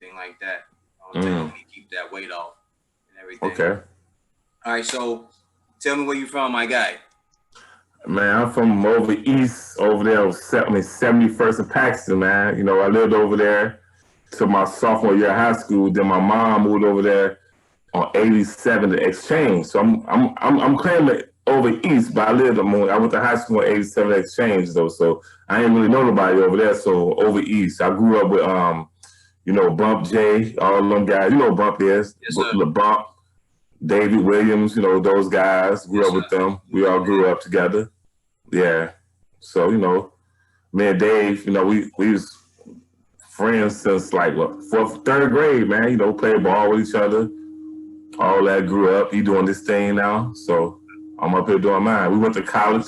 everything like that to help Mm. me keep that weight off and everything. Okay. All right, so tell me where you from, my guy. Man, I'm from over east, over there, I mean, 71st and Paxton, man. You know, I lived over there to my sophomore year of high school. Then my mom moved over there on 87 to exchange. So I'm claiming over east, but I went to high school on 87 exchange though. So I ain't really know nobody over there. So over east, I grew up with Bump J, all them guys. You know Bump is Yes, sir. Bump, David Williams. You know those guys. Grew Yes, up sir. with them. We Absolutely. all grew up together. Yeah. So me and Dave, we was friends since like what fourth, third grade, man. Played ball with each other. All that grew up. He doing this thing now, so I'm up here doing mine. We went to college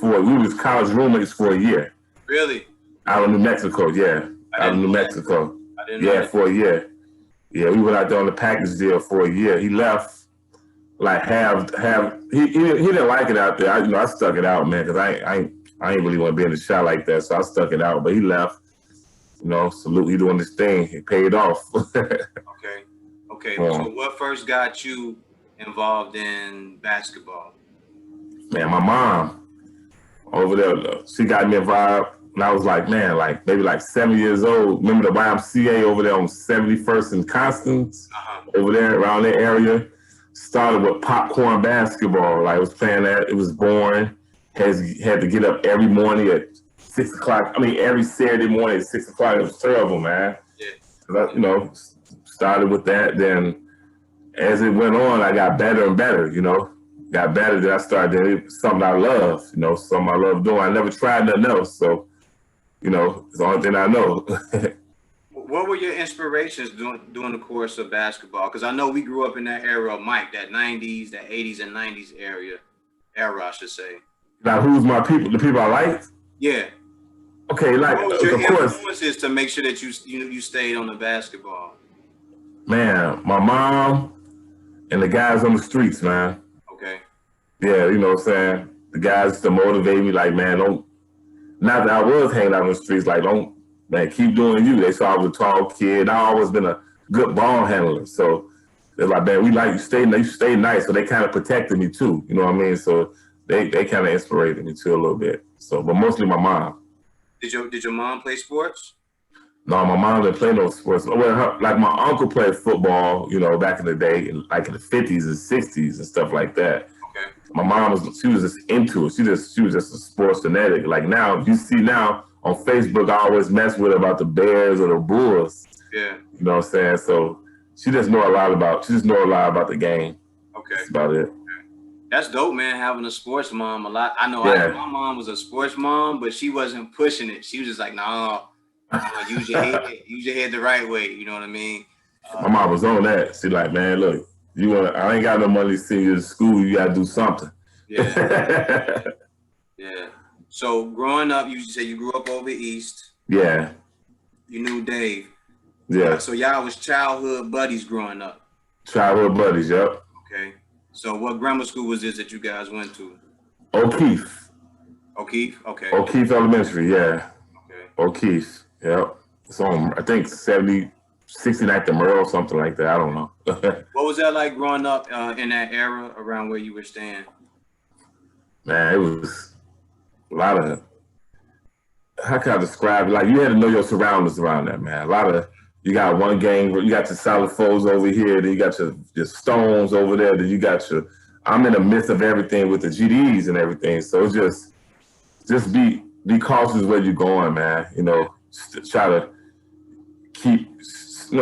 we was college roommates for a year Really? out of New Mexico. Yeah, I out of didn't New know that. Mexico. I didn't know Yeah, that. for a year. Yeah, we went out there on the package deal for a year. He left like have he didn't like it out there. I stuck it out, man, because I ain't really want to be in the shot like that, so I stuck it out. But he left. Salute, he doing this thing. He paid off. Okay. Okay. So um, what first got you involved in basketball? man, my mom over there, she got me involved. And I was like, man, like maybe like 7 years old. Remember the YMCA over there on 71st and Constance, Uh-huh. over there around that area? Started with popcorn basketball. Like I was playing that. It was boring. Had to get up every morning at 6 o'clock. I mean, every Saturday morning at 6 o'clock. It was terrible, man. Yeah. I, started with that. Then as it went on, I got better and better. Got better. Then I started doing something I love. Something I love doing. I never tried nothing else. So it's the only thing I know. What were your inspirations during the course of basketball? Because I know we grew up in that era of Mike, that '90s, that '80s and '90s era, I should say. Now, who's my people? The people I like? Yeah. Okay, like What was your of course, influences to make sure that you stayed on the basketball? man. My mom and the guys on the streets, man. Okay. Yeah, you know what I'm saying. The guys to motivate me, like, man, don't. Not that I was hanging out on the streets, like, don't, man, keep doing you. They saw I was a tall kid. I always been a good ball handler, so they're like, man, we like you stay nice. So they kind of protected me too. You know what I mean? So they kind of inspired me too a little bit. So, but mostly my mom. Did your mom play sports? No, my mom didn't play no sports. Well, like my uncle played football, back in the day, like in the 50s and 60s and stuff like that. Okay. My mom she was just into it. She was just a sports fanatic. Like now, you see now on Facebook, I always mess with her about the Bears or the Bulls. Yeah. You know what I'm saying? So she just know a lot about the game. Okay. That's about it. That's dope, man. Having a sports mom a lot. I know Yeah. my mom was a sports mom, but she wasn't pushing it. She was just like, "No, use your head, use your head the right way." You know what I mean? My mom was on that. She like, man, look, I ain't got no money to send you to school. You gotta do something. Yeah. Yeah. So growing up, you said you grew up over east. Yeah. You knew Dave. Yeah. So y'all was childhood buddies growing up. Childhood buddies, yep. Okay. So what grammar school was this that you guys went to? O'Keefe. O'Keefe? Okay. O'Keefe Elementary, yeah. Okay. O'Keefe, yep. It's on, I think, 69th and Merle, something like that. I don't know. What was that like growing up in that era around where you were staying? Man, it was a lot of, how can I describe it? Like, you had to know your surroundings around that, man. You got one gang, you got your solid foes over here, then you got your stones over there, then you got I'm in the midst of everything with the GDs and everything. So it's just be cautious where you're going, man. Try to keep, stay